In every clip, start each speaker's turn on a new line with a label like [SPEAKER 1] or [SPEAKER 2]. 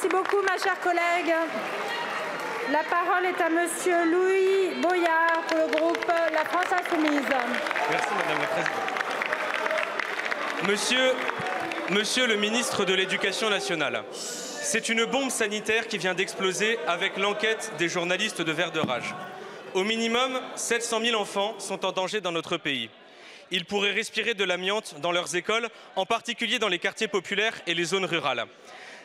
[SPEAKER 1] Merci beaucoup, ma chère collègue. La parole est à Monsieur Louis Boyard pour le groupe La France Insoumise.
[SPEAKER 2] Merci, Madame la Présidente. Monsieur le ministre de l'Éducation nationale, c'est une bombe sanitaire qui vient d'exploser avec l'enquête des journalistes de Vert de Rage. Au minimum, 700 000 enfants sont en danger dans notre pays. Ils pourraient respirer de l'amiante dans leurs écoles, en particulier dans les quartiers populaires et les zones rurales.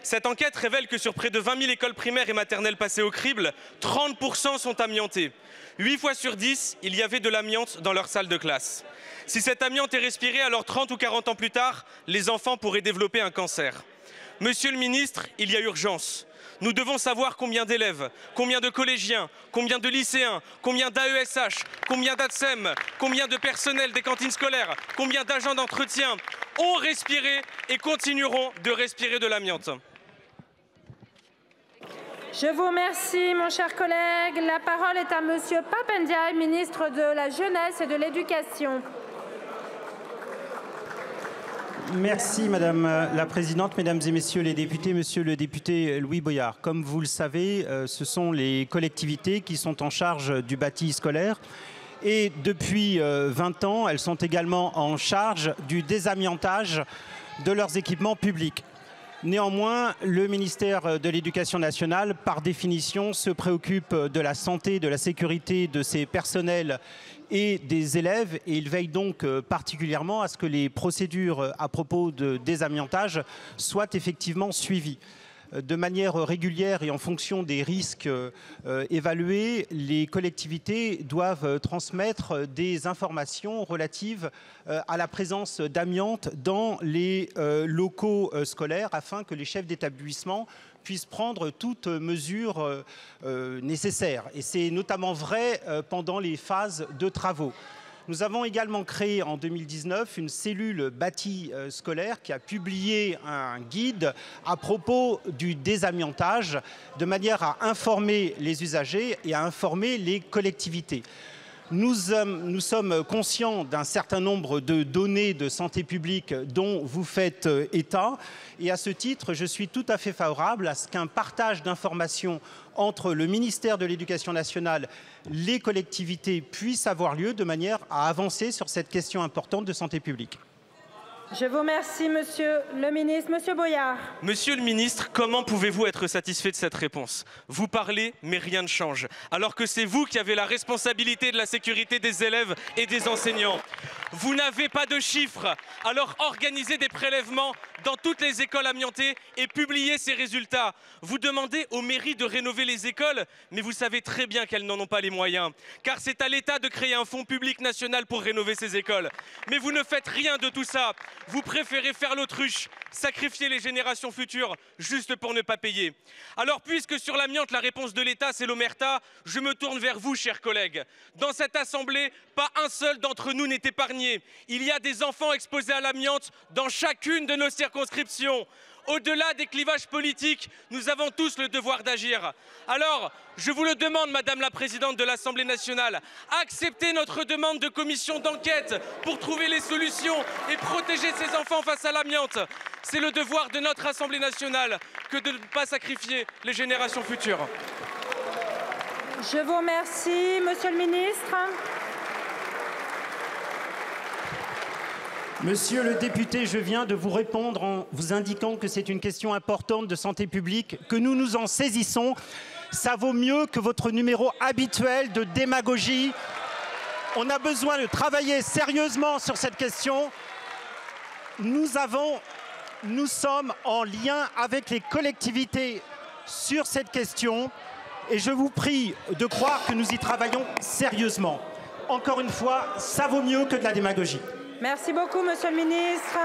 [SPEAKER 2] Cette enquête révèle que sur près de 20 000 écoles primaires et maternelles passées au crible, 30% sont amiantées. 8 fois sur 10, il y avait de l'amiante dans leur salle de classe. Si cette amiante est respirée, alors 30 ou 40 ans plus tard, les enfants pourraient développer un cancer. Monsieur le ministre, il y a urgence. Nous devons savoir combien d'élèves, combien de collégiens, combien de lycéens, combien d'AESH, combien d'ATSEM, combien de personnel des cantines scolaires, combien d'agents d'entretien ont respiré et continueront de respirer de l'amiante.
[SPEAKER 1] Je vous remercie, mon cher collègue. La parole est à Monsieur Pape Ndiaye, ministre de la Jeunesse et de l'Éducation.
[SPEAKER 3] Merci Madame la Présidente, Mesdames et Messieurs les députés, Monsieur le député Louis Boyard. Comme vous le savez, ce sont les collectivités qui sont en charge du bâti scolaire. Et depuis 20 ans, elles sont également en charge du désamiantage de leurs équipements publics. Néanmoins, le ministère de l'Éducation nationale, par définition, se préoccupe de la santé, de la sécurité de ses personnels et des élèves. Et il veille donc particulièrement à ce que les procédures à propos de désamiantage soient effectivement suivies. De manière régulière et en fonction des risques évalués, les collectivités doivent transmettre des informations relatives à la présence d'amiante dans les locaux scolaires afin que les chefs d'établissement puissent prendre toutes mesures nécessaires. Et c'est notamment vrai pendant les phases de travaux. Nous avons également créé en 2019 une cellule bâti scolaire qui a publié un guide à propos du désamiantage de manière à informer les usagers et à informer les collectivités. Nous sommes conscients d'un certain nombre de données de santé publique dont vous faites état. Et à ce titre, je suis tout à fait favorable à ce qu'un partage d'informations entre le ministère de l'Éducation nationale, les collectivités puisse avoir lieu de manière à avancer sur cette question importante de santé publique.
[SPEAKER 1] Je vous remercie, Monsieur le ministre. Monsieur Boyard.
[SPEAKER 2] Monsieur le ministre, comment pouvez-vous être satisfait de cette réponse? Vous parlez, mais rien ne change. Alors que c'est vous qui avez la responsabilité de la sécurité des élèves et des enseignants. Vous n'avez pas de chiffres, alors organisez des prélèvements dans toutes les écoles amiantées et publiez ces résultats. Vous demandez aux mairies de rénover les écoles, mais vous savez très bien qu'elles n'en ont pas les moyens. Car c'est à l'État de créer un fonds public national pour rénover ces écoles. Mais vous ne faites rien de tout ça. Vous préférez faire l'autruche, sacrifier les générations futures juste pour ne pas payer. Alors puisque sur l'amiante, la réponse de l'État, c'est l'omerta, je me tourne vers vous, chers collègues. Dans cette assemblée, pas un seul d'entre nous n'est épargné. Il y a des enfants exposés à l'amiante dans chacune de nos circonscriptions. Au-delà des clivages politiques, nous avons tous le devoir d'agir. Alors, je vous le demande, Madame la Présidente de l'Assemblée nationale, acceptez notre demande de commission d'enquête pour trouver les solutions et protéger ces enfants face à l'amiante. C'est le devoir de notre Assemblée nationale que de ne pas sacrifier les générations futures.
[SPEAKER 1] Je vous remercie, Monsieur le ministre.
[SPEAKER 3] Monsieur le député, je viens de vous répondre en vous indiquant que c'est une question importante de santé publique, que nous nous en saisissons. Ça vaut mieux que votre numéro habituel de démagogie. On a besoin de travailler sérieusement sur cette question. Nous sommes en lien avec les collectivités sur cette question et je vous prie de croire que nous y travaillons sérieusement. Encore une fois, ça vaut mieux que de la démagogie.
[SPEAKER 1] Merci beaucoup, Monsieur le ministre.